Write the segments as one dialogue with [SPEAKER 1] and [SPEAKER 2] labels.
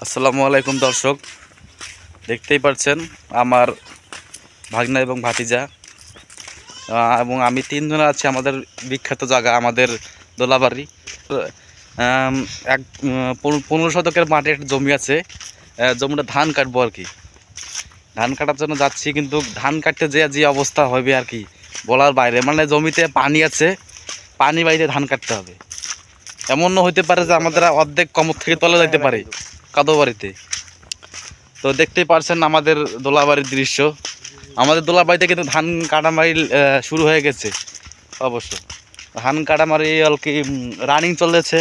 [SPEAKER 1] আসসালামু আলাইকুম দর্শক, দেখতেই পাচ্ছেন আমার ভাগনা এবং ভাতিজা এবং আমি তিনজন আছি আমাদের বিখ্যাত জায়গা আমাদের দোলাবাড়ি। এক 15 শতকের মাঠে একটা জমি আছে, জমিটা ধান কাটবো আর কি। ধান কাটার জন্য যাচ্ছি, কিন্তু ধান কাটতে যে অবস্থা হবে আর কি বলার বাইরে। মানে জমিতে পানি আছে, পানি বাইরে ধান কাটতে হবে। এমনও হইতে পারে যে আমাদের অর্ধেক কমর থেকে তলে যাইতে পারে কাদো বাড়িতে। তো দেখতেই পারছেন আমাদের দোলাবাড়ির দৃশ্য। আমাদের দোলাবাড়িতে কিন্তু ধান কাটামারি শুরু হয়ে গেছে। অবশ্য ধান কাটামারি আর কি রানিং চলেছে।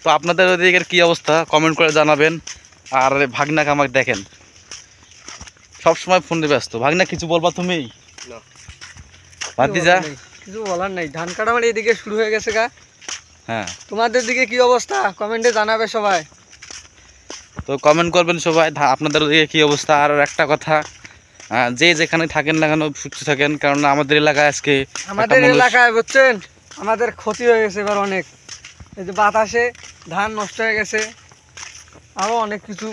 [SPEAKER 1] তো আপনাদের ওদিকের কী অবস্থা কমেন্ট করে জানাবেন। আর ভাগনাকে আমাকে দেখেন, সবসময় ফোনে ব্যস্ত। ভাগনা কিছু বলবা তুমি? ভাতিজা
[SPEAKER 2] কিছু বলার নাই, ধান কাটামারি এদিকে শুরু হয়ে গেছে গা।
[SPEAKER 1] হ্যাঁ,
[SPEAKER 2] তোমাদের দিকে কি অবস্থা কমেন্টে জানাবে সবাই।
[SPEAKER 1] তো কমেন্ট করবেন সবাই আপনাদের ওদিকে কী অবস্থা। আর একটা কথা, যে যেখানে থাকেন না কেন সুস্থ থাকেন, কারণ আমাদের এলাকায় আজকে
[SPEAKER 2] আমাদের এলাকায় বুঝছেন আমাদের ক্ষতি হয়ে গেছে এবার অনেক। এই যে বাতাসে ধান নষ্ট হয়ে গেছে, আরো অনেক কিছু,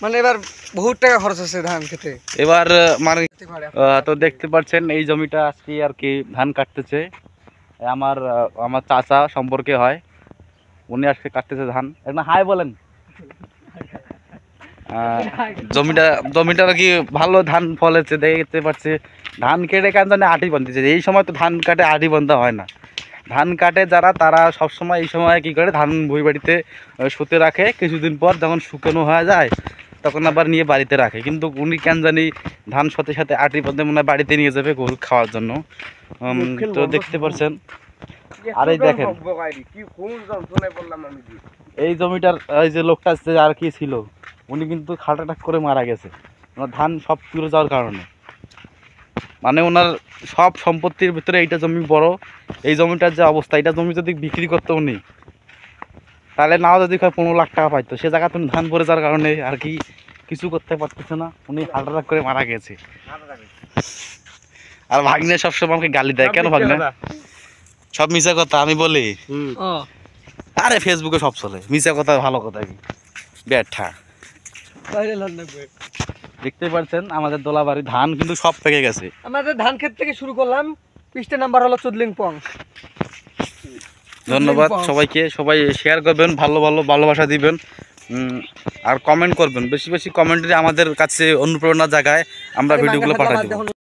[SPEAKER 2] মানে এবার বহুত টাকা খরচ আছে ধান খেতে
[SPEAKER 1] এবার। মানে তো দেখতে পাচ্ছেন এই জমিটা আজকে আর কি ধান কাটতেছে। আমার আমার চাচা সম্পর্কে হয়, উনি আজকে কাটতেছে ধান। একটা হাই বলেন। জমিটা আর কি ভালো ধান ফলেছে, দেখতে পাচ্ছে। ধান কেটে কেন জানে আটি বানতেছে। এই সময় তো ধান কাটে আটি বান্ধা হয় না। ধান কাটে যারা, তারা সবসময় এই সময় কি করে, ধান ভুঁই বাড়িতে শুতে রাখে। কিছুদিন পর যখন শুকানো হয়ে যায় তখন আবার নিয়ে বাড়িতে রাখে। কিন্তু উনি কেন জানি ধান সাথে সাথে আটি বাঁধে মনে হয় বাড়িতে নিয়ে যাবে গরু খাওয়ার জন্য। তো দেখতে পাচ্ছেন। আর এই দেখেন এই জমিটার এই যে লোকটা আছে আর কি ছিল, উনি কিন্তু হার্ট অ্যাটাক করে মারা গেছে ওনার ধান সব পুড়ে যাওয়ার কারণে। মানে ওনার সব সম্পত্তির ভিতরে এইটা জমি বড়। এই জমিটার যে অবস্থা, এটা জমি যদি বিক্রি করতো উনি, তাহলে নাও যদি 15 লাখ টাকা পাইতো। সে জায়গা তুমি ধান পড়ে যাওয়ার কারণে আর কি কিছু করতে পারতেছে না, উনি হার্ট অ্যাটাক করে মারা গেছে। আর ভাগ্নে সবসময় আমাকে গালি দেয়। কেন ভাগ্নে? সব মিছা কথা আমি বলি। আরে ফেসবুকে সব চলে, মিছা কথা ভালো কথা কি ব্যাঠা। দেখতে পাচ্ছেন আমাদের দোলাবাড়ি ধান কিন্তু সব পেকে গেছে।
[SPEAKER 2] আমাদের ধান ক্ষেত থেকে শুরু করলাম। পৃষ্ঠের নাম্বার হলো চুদলিংপং।
[SPEAKER 1] ধন্যবাদ সবাইকে। সবাই শেয়ার করবেন, ভালোবাসা দিবেন, আর কমেন্ট করবেন। বেশি বেশি কমেন্টে আমাদের কাছে অনুপ্রেরণা জাগায়, আমরা ভিডিওগুলো পাঠাই দেব।